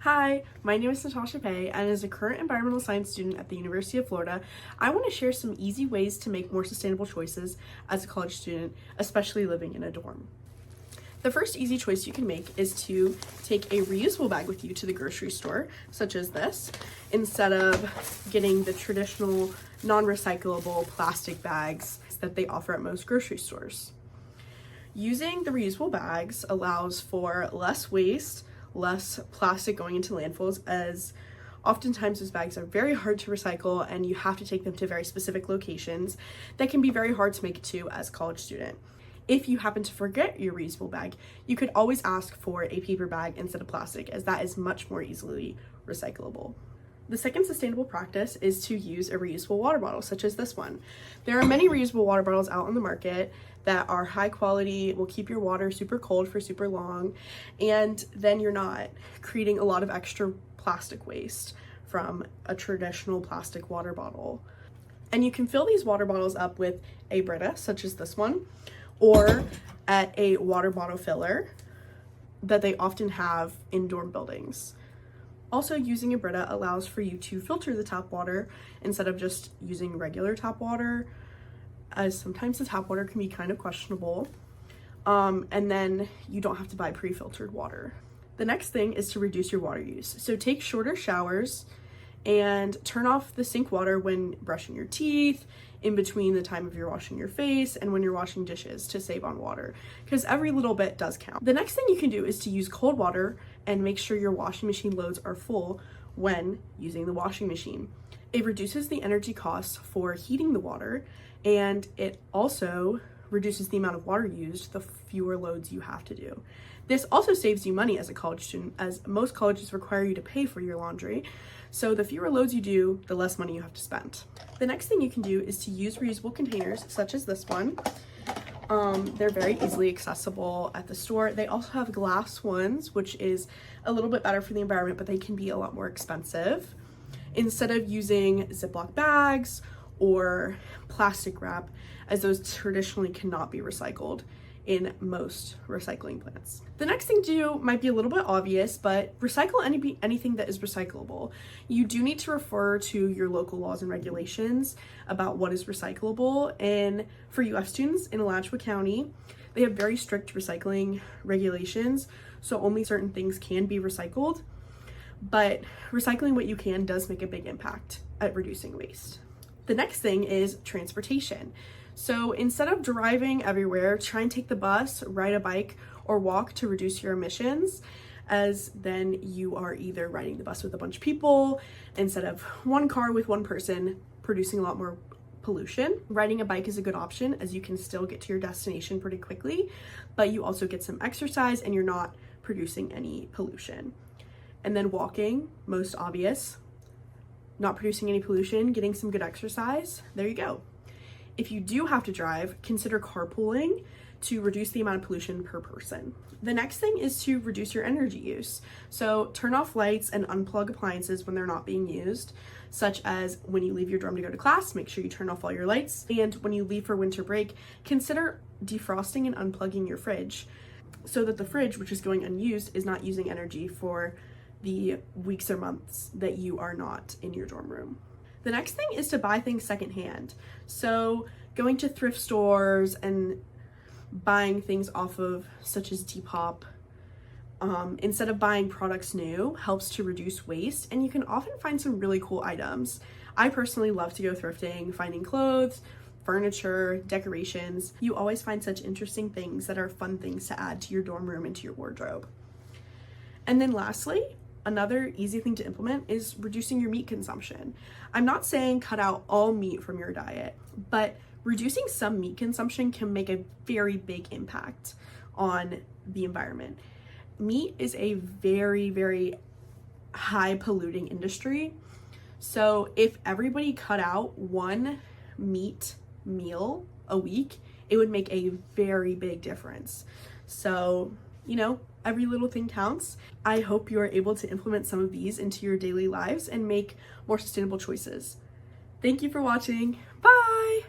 Hi, my name is Natasha Pei, and as a current environmental science student at the University of Florida, I want to share some easy ways to make more sustainable choices as a college student, especially living in a dorm. The first easy choice you can make is to take a reusable bag with you to the grocery store, such as this, instead of getting the traditional non-recyclable plastic bags that they offer at most grocery stores. Using the reusable bags allows for less waste, less plastic going into landfills, as oftentimes those bags are very hard to recycle and you have to take them to very specific locations that can be very hard to make it to as a college student. If you happen to forget your reusable bag, you could always ask for a paper bag instead of plastic, as that is much more easily recyclable. The second sustainable practice is to use a reusable water bottle, such as this one. There are many reusable water bottles out on the market that are high quality, will keep your water super cold for super long, and then you're not creating a lot of extra plastic waste from a traditional plastic water bottle. And you can fill these water bottles up with a Brita, such as this one, or at a water bottle filler that they often have in dorm buildings. Also, using a Brita allows for you to filter the tap water instead of just using regular tap water, as sometimes the tap water can be kind of questionable, and then you don't have to buy pre-filtered water. The next thing is to reduce your water use. So take shorter showers and turn off the sink water when brushing your teeth, in between the time of you're washing your face, and when you're washing dishes to save on water, because every little bit does count. The next thing you can do is to use cold water and make sure your washing machine loads are full when using the washing machine. It reduces the energy costs for heating the water, and it also reduces the amount of water used the fewer loads you have to do. This also saves you money as a college student, as most colleges require you to pay for your laundry. So the fewer loads you do, the less money you have to spend. The next thing you can do is to use reusable containers, such as this one. They're very easily accessible at the store. They also have glass ones, which is a little bit better for the environment, but they can be a lot more expensive. Instead of using Ziploc bags or plastic wrap, as those traditionally cannot be recycled in most recycling plants. The next thing to do might be a little bit obvious, but recycle anything that is recyclable. You do need to refer to your local laws and regulations about what is recyclable. And for UF students in Alachua County, they have very strict recycling regulations, so only certain things can be recycled. But recycling what you can does make a big impact at reducing waste. The next thing is transportation. So instead of driving everywhere, try and take the bus, ride a bike, or walk to reduce your emissions, as then you are either riding the bus with a bunch of people instead of one car with one person, producing a lot more pollution. Riding a bike is a good option, as you can still get to your destination pretty quickly, but you also get some exercise and you're not producing any pollution. And then walking, most obvious, not producing any pollution, getting some good exercise, there you go. If you do have to drive, consider carpooling to reduce the amount of pollution per person. The next thing is to reduce your energy use. So turn off lights and unplug appliances when they're not being used, such as when you leave your dorm to go to class, make sure you turn off all your lights. And when you leave for winter break, consider defrosting and unplugging your fridge so that the fridge, which is going unused, is not using energy for the weeks or months that you are not in your dorm room. The next thing is to buy things secondhand. So going to thrift stores and buying things off of, such as Depop, instead of buying products new, helps to reduce waste, and you can often find some really cool items. I personally love to go thrifting, finding clothes, furniture, decorations. You always find such interesting things that are fun things to add to your dorm room and to your wardrobe. And then lastly, another easy thing to implement is reducing your meat consumption. I'm not saying cut out all meat from your diet, but reducing some meat consumption can make a very big impact on the environment. Meat is a very, very high polluting industry. So if everybody cut out one meat meal a week, it would make a very big difference. So, every little thing counts. I hope you are able to implement some of these into your daily lives and make more sustainable choices. Thank you for watching. Bye!